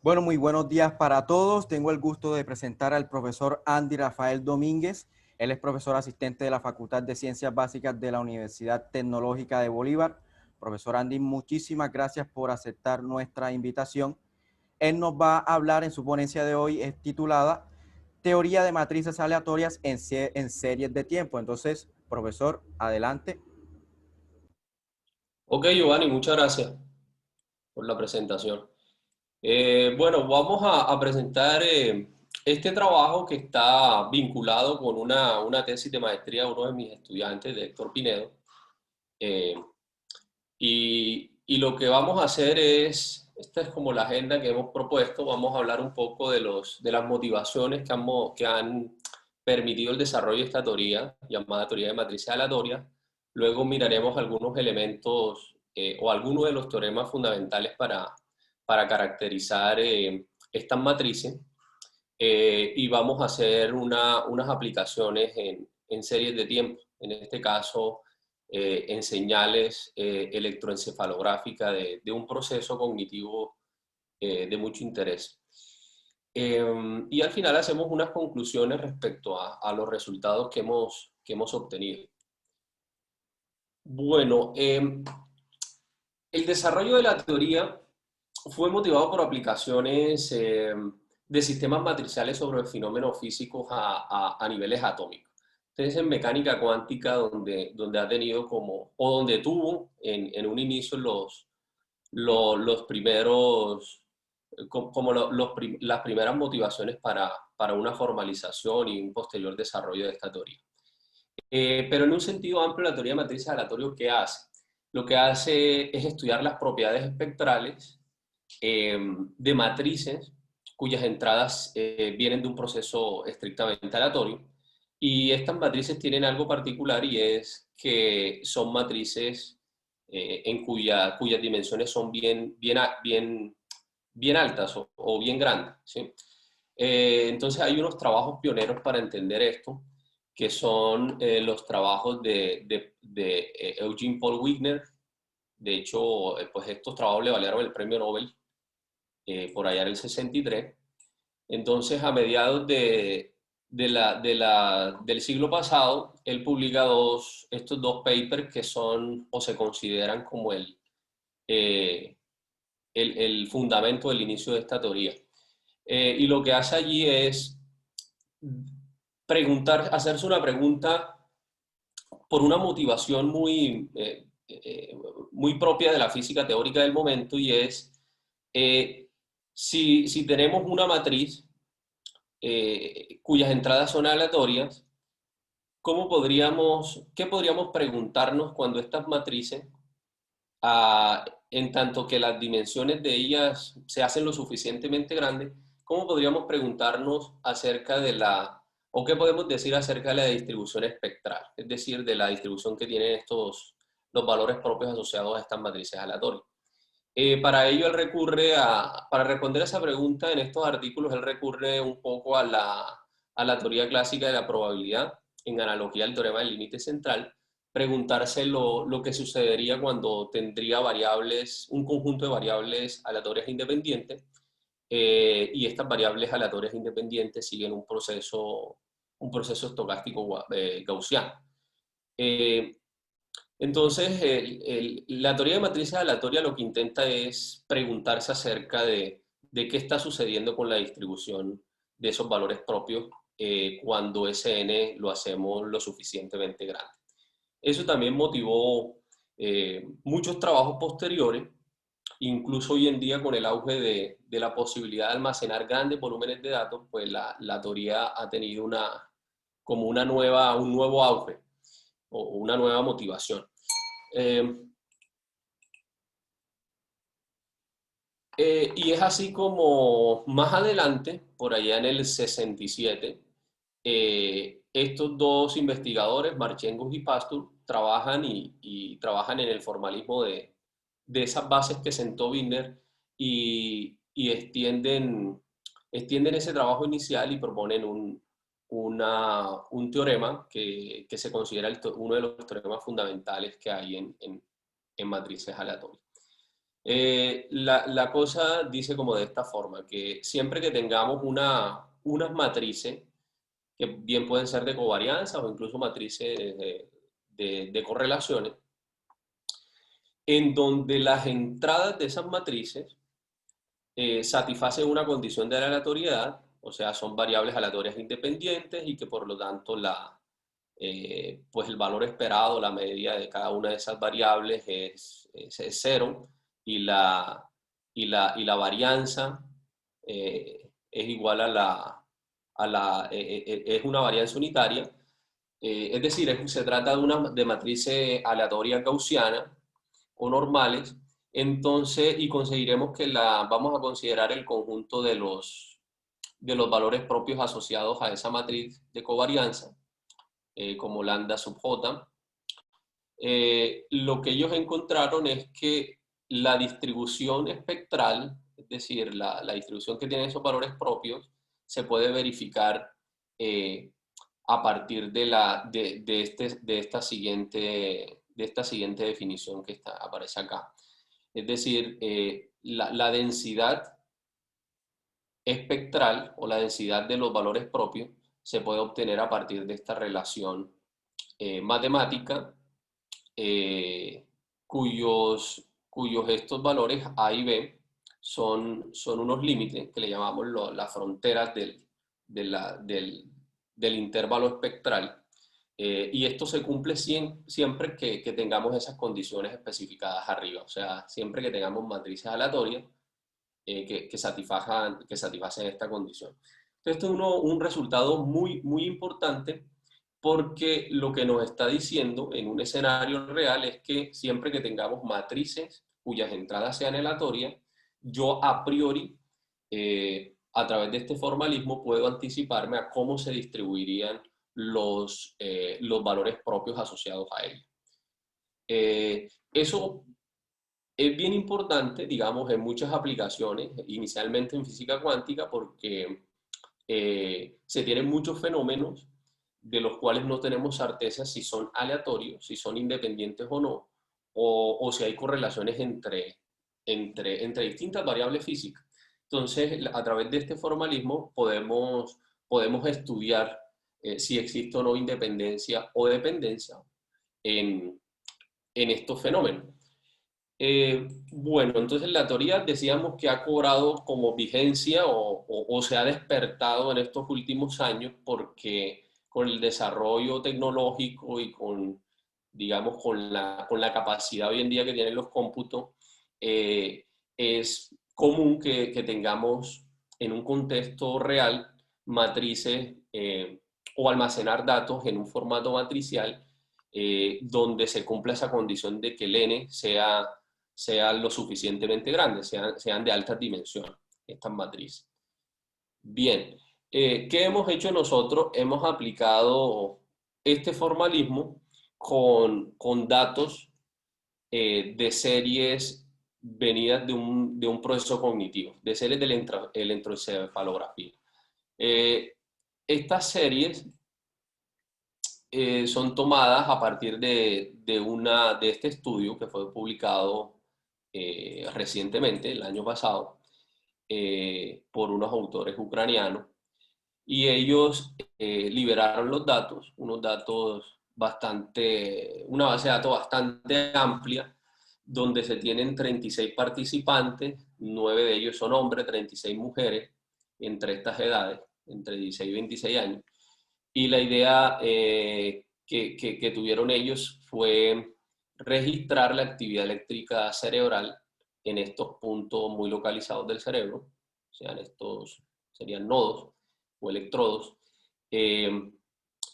Bueno, muy buenos días para todos. Tengo el gusto de presentar al profesor Andy Rafael Domínguez. Él es profesor asistente de la Facultad de Ciencias Básicas de la Universidad Tecnológica de Bolívar. Profesor Andy, muchísimas gracias por aceptar nuestra invitación. Él nos va a hablar en su ponencia de hoy, es titulada Teoría de matrices aleatorias en series de tiempo. Entonces, profesor, adelante. Ok, Giovanni, muchas gracias por la presentación. Bueno, vamos a presentar este trabajo que está vinculado con una tesis de maestría de uno de mis estudiantes, de Héctor Pinedo. Eh, y lo que vamos a hacer esta es como la agenda que hemos propuesto, vamos a hablar un poco de las motivaciones que han permitido el desarrollo de esta teoría, llamada teoría de matrices aleatorias. Luego miraremos algunos elementos o algunos de los teoremas fundamentales para caracterizar estas matrices y vamos a hacer unas aplicaciones en series de tiempo. En este caso, en señales electroencefalográficas de un proceso cognitivo de mucho interés. Y al final hacemos unas conclusiones respecto a los resultados que hemos obtenido. Bueno, el desarrollo de la teoría fue motivado por aplicaciones de sistemas matriciales sobre fenómenos físicos a niveles atómicos. Entonces, en mecánica cuántica, donde ha tenido como, o donde tuvo en un inicio los primeros, como las primeras motivaciones para una formalización y un posterior desarrollo de esta teoría. Pero en un sentido amplio, la teoría de matrices aleatorias, ¿qué hace? Lo que hace es estudiar las propiedades espectrales de matrices cuyas entradas vienen de un proceso estrictamente aleatorio. Y estas matrices tienen algo particular y es que son matrices cuyas dimensiones son bien altas o bien grandes, ¿sí? Entonces hay unos trabajos pioneros para entender esto, que son los trabajos de Eugene Paul Wigner. De hecho, pues estos trabajos le valieron el premio Nobel por allá en el 63. Entonces, a mediados del siglo pasado, él publica estos dos papers que son o se consideran como eh, el fundamento del inicio de esta teoría. Y lo que hace allí es hacerse una pregunta por una motivación muy propia de la física teórica del momento y es eh, si tenemos una matriz cuyas entradas son aleatorias, ¿qué podríamos preguntarnos cuando estas matrices, en tanto que las dimensiones de ellas se hacen lo suficientemente grandes, cómo podríamos preguntarnos acerca o qué podemos decir acerca de la distribución espectral, es decir, de la distribución que tienen los valores propios asociados a estas matrices aleatorias? Para ello, para responder a esa pregunta en estos artículos, él recurre un poco a la teoría clásica de la probabilidad, en analogía al teorema del límite central, preguntarse lo que sucedería cuando tendría un conjunto de variables aleatorias independientes, y estas variables aleatorias independientes siguen un proceso estocástico gaussiano. Eh, entonces, la teoría de matrices aleatorias lo que intenta es preguntarse acerca de qué está sucediendo con la distribución de esos valores propios cuando Sn lo hacemos lo suficientemente grande. Eso también motivó muchos trabajos posteriores, incluso hoy en día con el auge de la posibilidad de almacenar grandes volúmenes de datos, pues la teoría ha tenido como un nuevo auge o una nueva motivación. Eh, y es así como más adelante, por allá en el 67, estos dos investigadores, Marchenko y Pastur, trabajan y trabajan en el formalismo de esas bases que sentó Wigner y extienden ese trabajo inicial y proponen un teorema que se considera uno de los teoremas fundamentales que hay en matrices aleatorias. La cosa dice como de esta forma, que siempre que tengamos unas matrices, que bien pueden ser de covarianza o incluso matrices de correlaciones, en donde las entradas de esas matrices satisfacen una condición de aleatoriedad, o sea, son variables aleatorias independientes y que por lo tanto pues el valor esperado, la media de cada una de esas variables es cero y la varianza es igual es una varianza unitaria. Es decir, se trata de matrices aleatorias gaussianas o normales, entonces, y conseguiremos que vamos a considerar el conjunto de los valores propios asociados a esa matriz de covarianza, como lambda sub j. Lo que ellos encontraron es que la distribución espectral, es decir, la distribución que tienen esos valores propios, se puede verificar a partir de esta siguiente definición que aparece acá. Es decir, la densidad espectral o la densidad de los valores propios se puede obtener a partir de esta relación matemática, cuyos estos valores A y B son unos límites que le llamamos las fronteras del intervalo espectral. Y esto se cumple siempre que tengamos esas condiciones especificadas arriba, o sea, siempre que tengamos matrices aleatorias que satisfacen esta condición. Entonces, esto es un resultado muy, muy importante porque lo que nos está diciendo en un escenario real es que siempre que tengamos matrices cuyas entradas sean aleatorias, yo a priori, a través de este formalismo, puedo anticiparme a cómo se distribuirían los valores propios asociados a ellos. Eso es bien importante, digamos, en muchas aplicaciones, inicialmente en física cuántica, porque se tienen muchos fenómenos de los cuales no tenemos certeza si son aleatorios, si son independientes o no, o si hay correlaciones entre distintas variables físicas. Entonces, a través de este formalismo podemos estudiar si existe o no independencia o dependencia en estos fenómenos. Bueno, entonces la teoría decíamos que ha cobrado como vigencia o se ha despertado en estos últimos años porque con el desarrollo tecnológico y digamos, con la capacidad hoy en día que tienen los cómputos, es común que tengamos en un contexto real matrices o almacenar datos en un formato matricial donde se cumpla esa condición de que el n sean lo suficientemente grandes, sean de altas dimensiones, estas matrices. Bien, ¿qué hemos hecho nosotros? Hemos aplicado este formalismo con datos de series venidas de un proceso cognitivo, de series de la electroencefalografía. Estas series son tomadas a partir de este estudio que fue publicado recientemente, el año pasado, por unos autores ucranianos, y ellos liberaron los datos, una base de datos bastante amplia, donde se tienen 36 participantes, 9 de ellos son hombres, 36 mujeres, entre estas edades, entre 16 y 26 años. Y la idea que tuvieron ellos fue registrar la actividad eléctrica cerebral en estos puntos muy localizados del cerebro, serían nodos o electrodos,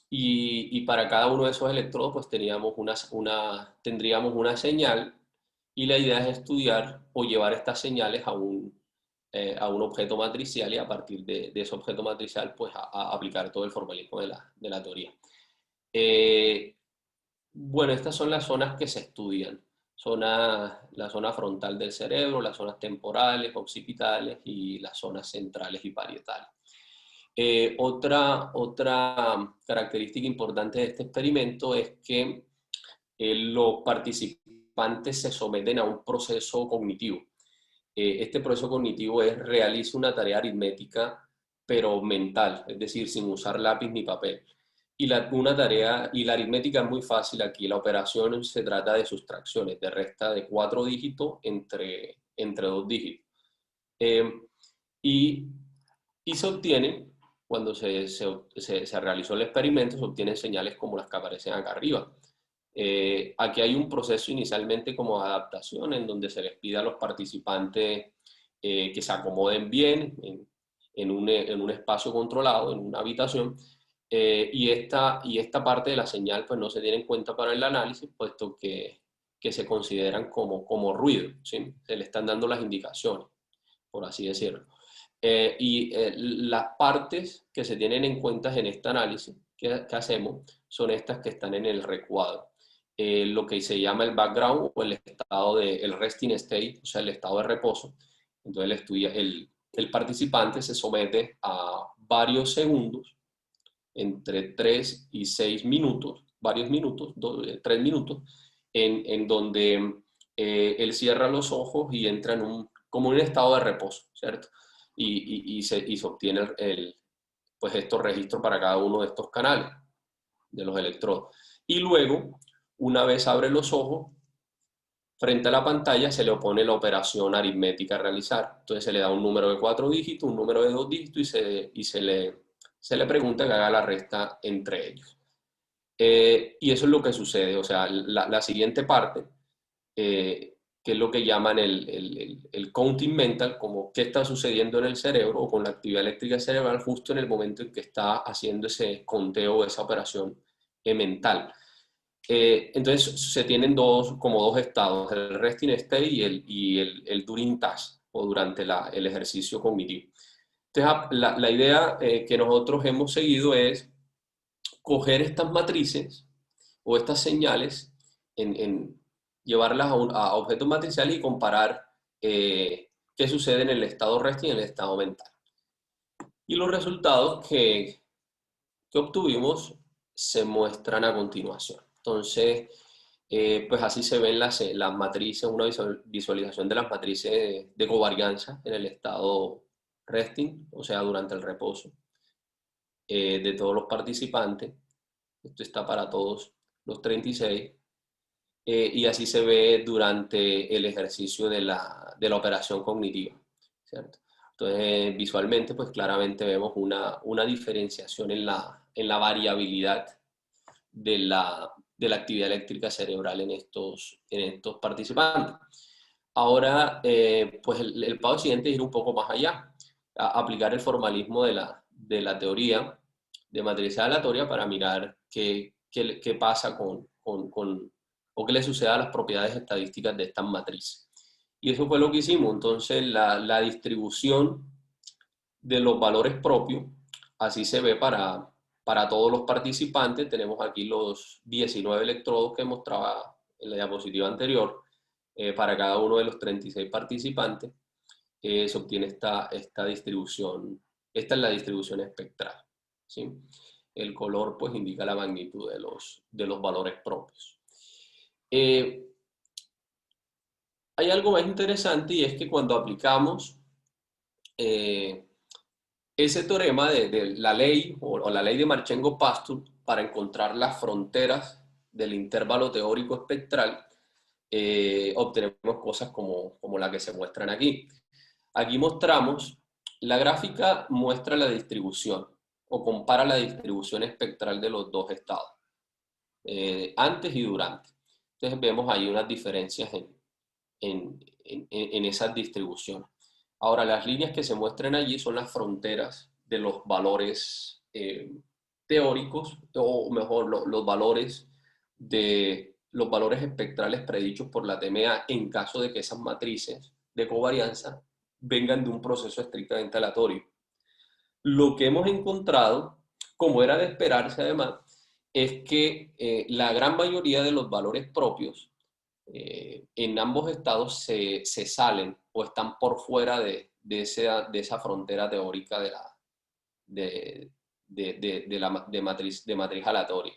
y para cada uno de esos electrodos pues tendríamos una señal, y la idea es estudiar o llevar estas señales a un objeto matricial y a partir de ese objeto matricial pues a aplicar todo el formalismo de la teoría. Bueno, estas son las zonas que se estudian. La zona frontal del cerebro, las zonas temporales, occipitales y las zonas centrales y parietales. Otra característica importante de este experimento es que los participantes participantes se someten a un proceso cognitivo. Este proceso cognitivo realiza una tarea aritmética, pero mental, es decir, sin usar lápiz ni papel. Y la aritmética es muy fácil aquí. La operación se trata de sustracciones, de resta de 4 dígitos entre 2 dígitos. Y se obtienen, cuando se realizó el experimento, se obtienen señales como las que aparecen acá arriba. Aquí hay un proceso inicialmente como de adaptación en donde se les pide a los participantes que se acomoden bien en un espacio controlado, en una habitación, y esta parte de la señal pues no se tiene en cuenta para el análisis, puesto que se consideran como ruido, ¿sí? Se le están dando las indicaciones, por así decirlo. Las partes que se tienen en cuenta en este análisis que hacemos son estas que están en el recuadro. Lo que se llama el background o el estado el resting state, o sea, el estado de reposo. Entonces el participante se somete a varios segundos, entre 3 y 6 minutos, varios minutos, 3 minutos, en donde él cierra los ojos y entra como en un estado de reposo, ¿cierto? Y se obtiene pues estos registros para cada uno de estos canales de los electrodos. Y luego, una vez abre los ojos, frente a la pantalla se le opone la operación aritmética a realizar. Entonces se le da un número de 4 dígitos, un número de 2 dígitos y se le pregunta que haga la resta entre ellos. Y eso es lo que sucede. O sea, la siguiente parte, que es lo que llaman el counting mental, como qué está sucediendo en el cerebro o con la actividad eléctrica cerebral justo en el momento en que está haciendo ese conteo o esa operación mental. Entonces se tienen como dos estados, el resting state y el during task, o durante el ejercicio cognitivo. Entonces la idea que nosotros hemos seguido es coger estas matrices o estas señales, llevarlas a objetos matriciales y comparar qué sucede en el estado resting y en el estado mental. Y los resultados que obtuvimos se muestran a continuación. Entonces, pues así se ven las matrices, una visualización de las matrices de covarianza en el estado resting, o sea, durante el reposo, de todos los participantes. Esto está para todos los 36. Y así se ve durante el ejercicio de la operación cognitiva, ¿cierto? Entonces, visualmente, pues claramente vemos una diferenciación en la variabilidad de la actividad eléctrica cerebral en estos participantes. Ahora, pues el paso siguiente es ir un poco más allá, aplicar el formalismo de la teoría de matrices aleatorias para mirar qué pasa o qué le sucede a las propiedades estadísticas de estas matrices. Y eso fue lo que hicimos. Entonces, la distribución de los valores propios, así se ve para todos los participantes. Tenemos aquí los 19 electrodos que mostraba en la diapositiva anterior. Para cada uno de los 36 participantes se obtiene esta distribución. Esta es la distribución espectral, ¿sí? El color pues indica la magnitud de los valores propios. Hay algo más interesante, y es que cuando aplicamos ese teorema de la ley o la ley de Marchenko-Pastur para encontrar las fronteras del intervalo teórico espectral, obtenemos cosas como la que se muestran aquí. Aquí mostramos, la gráfica muestra la distribución o compara la distribución espectral de los dos estados, antes y durante. Entonces vemos ahí unas diferencias en esas distribuciones. Ahora, las líneas que se muestran allí son las fronteras de los valores teóricos, o mejor, los valores espectrales predichos por la TMA en caso de que esas matrices de covarianza vengan de un proceso estrictamente aleatorio. Lo que hemos encontrado, como era de esperarse además, es que la gran mayoría de los valores propios en ambos estados se salen o están por fuera de esa frontera teórica de matriz aleatoria.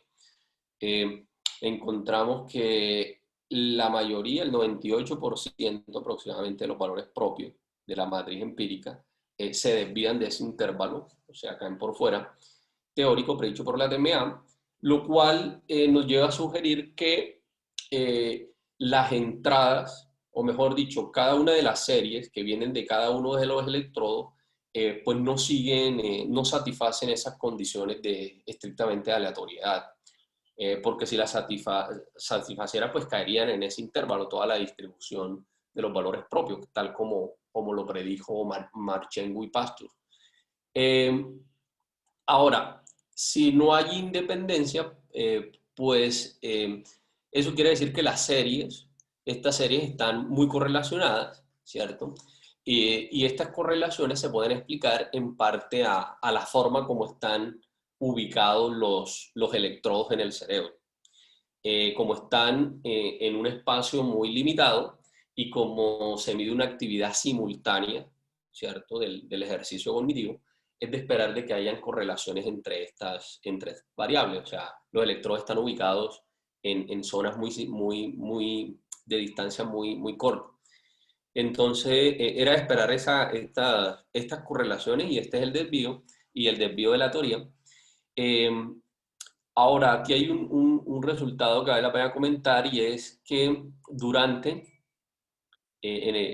Encontramos que la mayoría, el 98% aproximadamente de los valores propios de la matriz empírica se desvían de ese intervalo, o sea, caen por fuera, teórico predicho por la TMA, lo cual nos lleva a sugerir que las entradas, o mejor dicho, cada una de las series que vienen de cada uno de los electrodos, pues no siguen, no satisfacen esas condiciones de estrictamente aleatoriedad. Porque si la satisfaciera, pues caerían en ese intervalo toda la distribución de los valores propios, tal como lo predijo Marchenko y Pastur. Ahora, si no hay independencia, pues eso quiere decir que estas series están muy correlacionadas, ¿cierto? Y estas correlaciones se pueden explicar en parte a la forma como están ubicados los electrodos en el cerebro. Como están en un espacio muy limitado y como se mide una actividad simultánea, ¿cierto?, del ejercicio cognitivo, es de esperar de que hayan correlaciones entre estas variables. O sea, los electrodos están ubicados en zonas de distancia muy corta. Entonces, era de esperar estas correlaciones, y este es el desvío, y el desvío de la teoría. Ahora, aquí hay un resultado que vale la pena comentar, y es que durante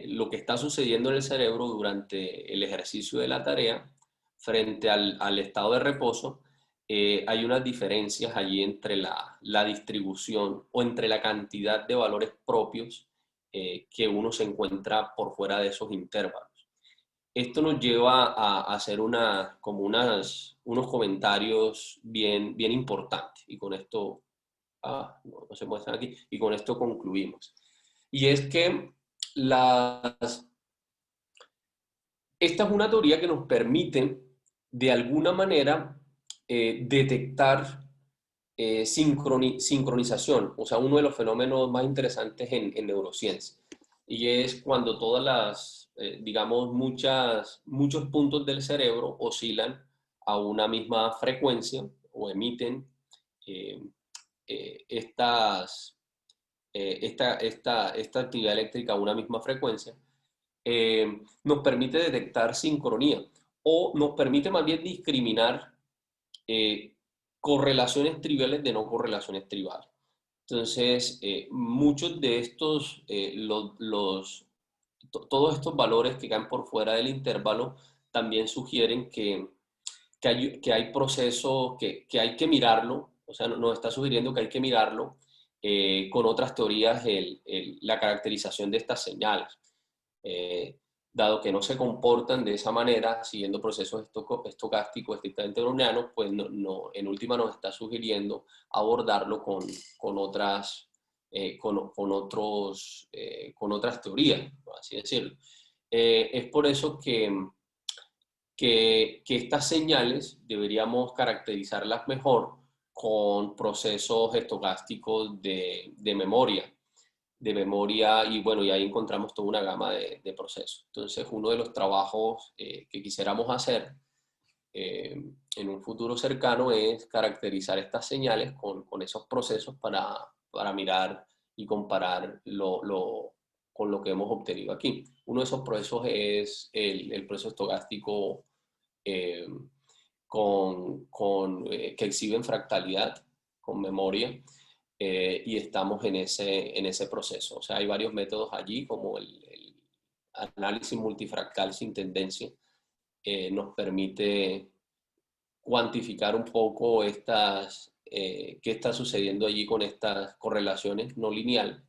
lo que está sucediendo en el cerebro durante el ejercicio de la tarea, frente al estado de reposo, hay unas diferencias allí entre la distribución o entre la cantidad de valores propios que uno se encuentra por fuera de esos intervalos. Esto nos lleva a hacer unos comentarios bien importantes, y con esto, no se muestran aquí, y con esto concluimos. Y es que esta es una teoría que nos permite, de alguna manera, detectar sincronización, o sea, uno de los fenómenos más interesantes en neurociencia. Y es cuando digamos, muchos puntos del cerebro oscilan a una misma frecuencia o emiten eh, esta actividad eléctrica a una misma frecuencia. Nos permite detectar sincronía, o nos permite más bien discriminar correlaciones triviales de no correlaciones triviales. Entonces, muchos de estos, todos estos valores que caen por fuera del intervalo también sugieren que hay procesos que hay que mirarlo, o sea, nos está sugiriendo que hay que mirarlo con otras teorías, la caracterización de estas señales. Dado que no se comportan de esa manera, siguiendo procesos estocásticos estrictamente brownianos, pues en última nos está sugiriendo abordarlo con otras teorías, por así decirlo. Es por eso que estas señales deberíamos caracterizarlas mejor con procesos estocásticos de memoria, y bueno, y ahí encontramos toda una gama de procesos. Entonces, uno de los trabajos que quisiéramos hacer en un futuro cercano es caracterizar estas señales con esos procesos para mirar y comparar con lo que hemos obtenido aquí. Uno de esos procesos es el proceso estocástico eh, que exhiben fractalidad con memoria, y estamos en ese proceso. O sea, hay varios métodos allí, como el análisis multifractal sin tendencia, nos permite cuantificar un poco qué está sucediendo allí con estas correlaciones no lineales.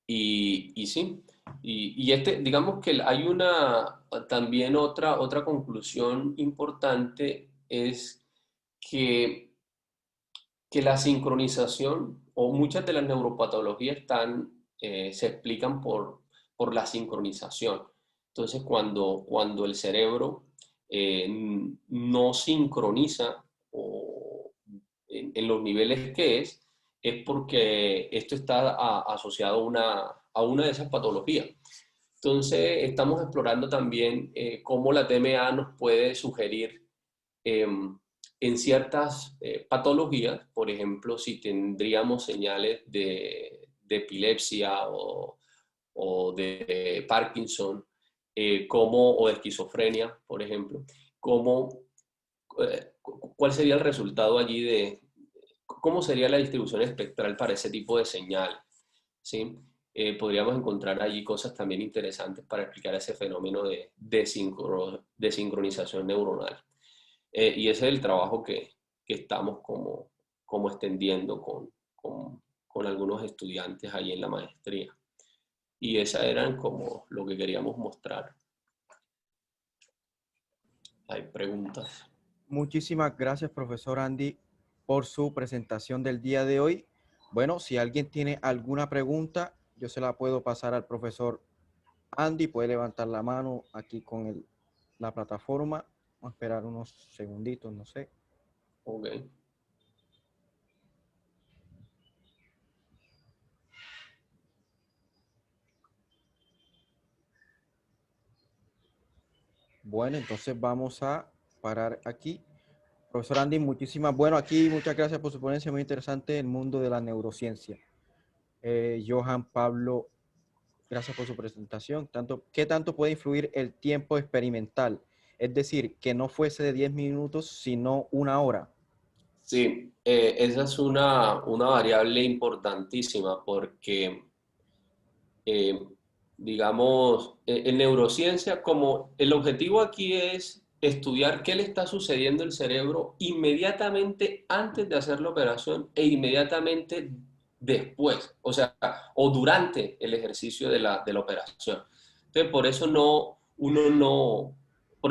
Y sí, digamos que hay también otra conclusión importante, es que la sincronización, o muchas de las neuropatologías se explican por la sincronización. Entonces, cuando el cerebro no sincroniza en los niveles que es porque esto está asociado a una de esas patologías. Entonces, estamos explorando también cómo la TMA nos puede sugerir en ciertas patologías, por ejemplo, si tendríamos señales de epilepsia o de Parkinson, o de esquizofrenia, por ejemplo, ¿cuál sería el resultado allí cómo sería la distribución espectral para ese tipo de señales? ¿Sí? Podríamos encontrar allí cosas también interesantes para explicar ese fenómeno de desincronización neuronal. Y ese es el trabajo que estamos como extendiendo con algunos estudiantes ahí en la maestría. Y esas eran como lo que queríamos mostrar. Hay preguntas. Muchísimas gracias, profesor Andy, por su presentación del día de hoy. Bueno, si alguien tiene alguna pregunta, yo se la puedo pasar al profesor Andy. Puede levantar la mano aquí con la plataforma. Vamos a esperar unos segunditos, no sé. Ok. Bueno, entonces vamos a parar aquí. Profesor Andy, muchas gracias por su ponencia, muy interesante, el mundo de la neurociencia. Johan Pablo, gracias por su presentación. ¿Qué tanto puede influir el tiempo experimental? Es decir, que no fuese de 10 minutos, sino una hora. Sí, esa es una variable importantísima porque, eh, digamos, en neurociencia, como el objetivo aquí es estudiar qué le está sucediendo al cerebro inmediatamente antes de hacer la operación e inmediatamente después, o sea, o durante el ejercicio de la operación. Entonces, por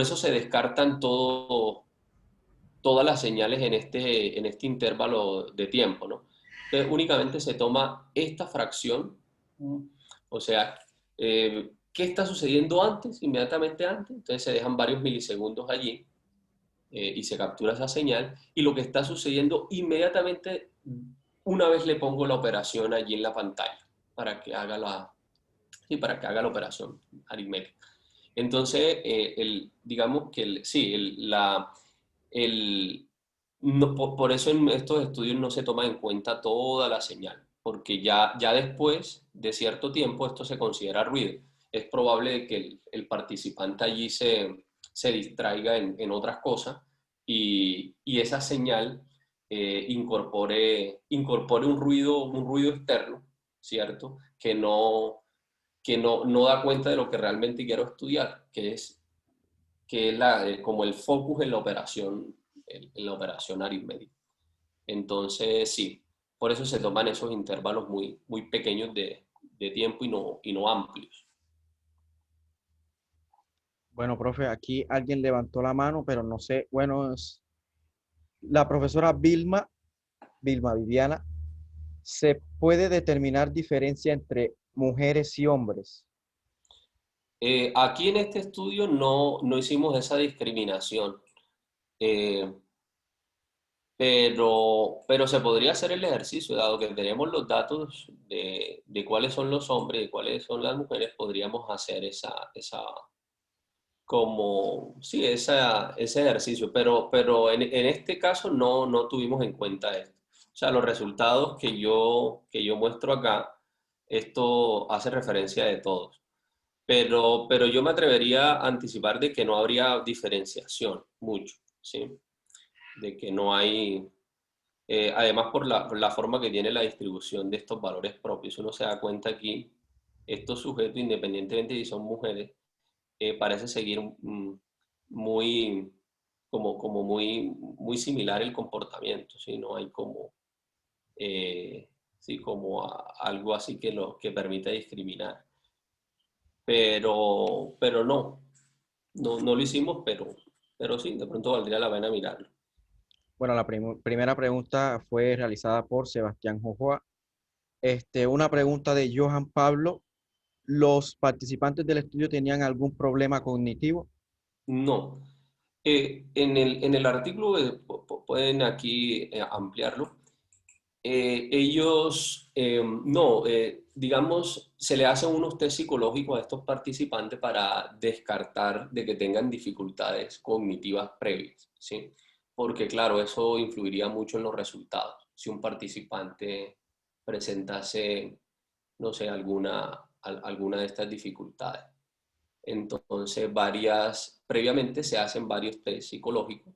eso se descartan todas las señales en este intervalo de tiempo, ¿no? Entonces, únicamente se toma esta fracción, o sea, ¿qué está sucediendo antes, inmediatamente antes? Entonces se dejan varios milisegundos allí y se captura esa señal, y lo que está sucediendo inmediatamente una vez le pongo la operación allí en la pantalla para que haga la operación aritmética. Entonces, digamos que sí, no, por eso en estos estudios no se toma en cuenta toda la señal, porque ya después de cierto tiempo esto se considera ruido. Es probable que el participante allí se distraiga en otras cosas y esa señal incorpore un ruido externo, ¿cierto? Que no da cuenta de lo que realmente quiero estudiar, que es como el focus en la operación aritmética. Entonces, sí, por eso se toman esos intervalos muy, muy pequeños de tiempo y no amplios. Bueno, profe, aquí alguien levantó la mano, pero no sé, bueno, es la profesora Vilma Viviana. ¿Se puede determinar diferencia entre mujeres y hombres? Aquí en este estudio no hicimos esa discriminación, eh, pero se podría hacer el ejercicio, dado que tenemos los datos de cuáles son los hombres y cuáles son las mujeres, podríamos hacer sí, ese ejercicio, pero en este caso no tuvimos en cuenta esto. O sea, los resultados que yo muestro acá, esto hace referencia de todos. Pero yo me atrevería a anticipar de que no habría diferenciación mucho, ¿sí? De que no hay, además por la forma que tiene la distribución de estos valores propios. Uno se da cuenta aquí, estos sujetos, independientemente de si son mujeres, parece seguir muy, como muy similar el comportamiento, ¿sí? No hay sí, algo así que permita discriminar. Pero no lo hicimos, pero sí, de pronto valdría la pena mirarlo. Bueno, la primera pregunta fue realizada por Sebastián Jojoa. Una pregunta de Johan Pablo. ¿Los participantes del estudio tenían algún problema cognitivo? No. En el artículo, pueden aquí ampliarlo. Ellos, no, digamos, se le hacen unos test psicológicos a estos participantes para descartar de que tengan dificultades cognitivas previas, ¿sí? porque claro, eso influiría mucho en los resultados. Si un participante presentase, no sé, alguna de estas dificultades. Entonces, previamente se hacen varios test psicológicos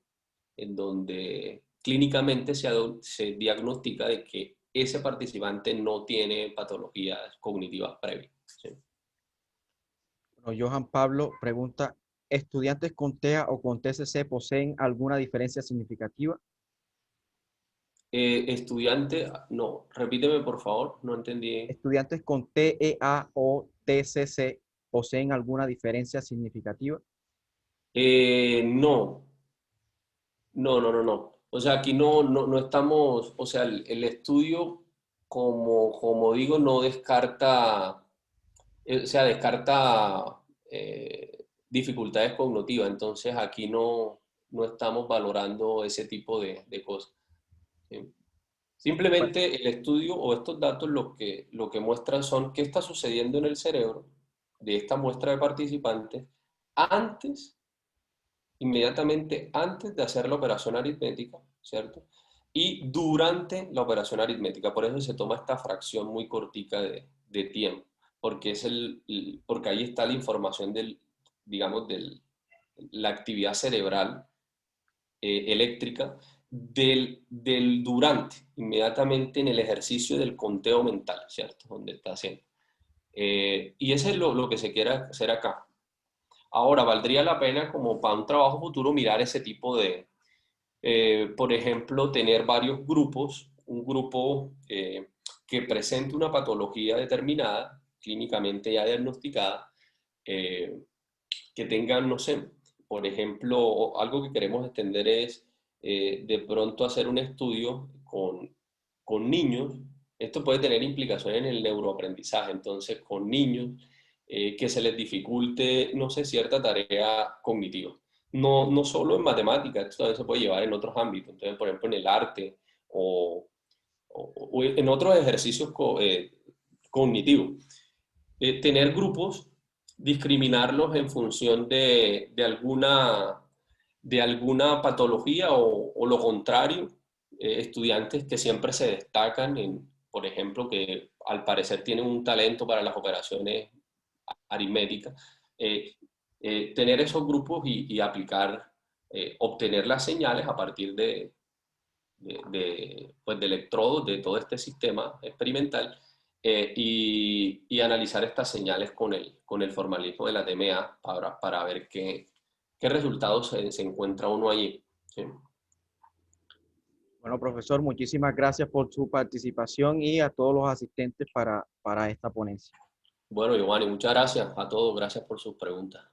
en donde clínicamente se diagnostica de que ese participante no tiene patologías cognitivas previas. ¿Sí? Bueno, Johan Pablo pregunta, ¿estudiantes con TEA o con TCC poseen alguna diferencia significativa? Estudiante, no, repíteme por favor, no entendí. ¿Estudiantes con TEA o TCC poseen alguna diferencia significativa? No, no. O sea, aquí no estamos, o sea, el estudio, como digo, no descarta, o sea, descarta dificultades cognitivas. Entonces, aquí no estamos valorando ese tipo de cosas. ¿Sí? Bueno, Simplemente el estudio o estos datos lo que muestran son qué está sucediendo en el cerebro de esta muestra de participantes antes, inmediatamente antes de hacer la operación aritmética, ¿cierto? Y durante la operación aritmética. Por eso se toma esta fracción muy cortica de tiempo, porque, porque ahí está la información digamos, la actividad cerebral eléctrica del durante, inmediatamente en el ejercicio del conteo mental, ¿cierto? Donde está haciendo. Y eso es lo que se quiere hacer acá. Ahora, valdría la pena como para un trabajo futuro mirar ese tipo por ejemplo, tener varios grupos, un grupo que presente una patología determinada, clínicamente ya diagnosticada, eh, que tengan, no sé, por ejemplo, algo que queremos extender es de pronto hacer un estudio con niños. Esto puede tener implicaciones en el neuroaprendizaje, entonces con niños que se les dificulte, no sé, cierta tarea cognitiva. No solo en matemáticas, esto también se puede llevar en otros ámbitos, entonces, por ejemplo, en el arte o en otros ejercicios cognitivos. Tener grupos, discriminarlos en función de alguna patología o lo contrario, estudiantes que siempre se destacan, por ejemplo, que al parecer tienen un talento para las operaciones aritméticas, tener esos grupos y aplicar, obtener las señales a partir pues de electrodos de todo este sistema experimental y analizar estas señales con el formalismo de la DMA para ver qué resultados se encuentra uno allí. ¿Sí? bueno, profesor, muchísimas gracias por su participación y a todos los asistentes para esta ponencia. Bueno, Giovanni, muchas gracias a todos, gracias por sus preguntas.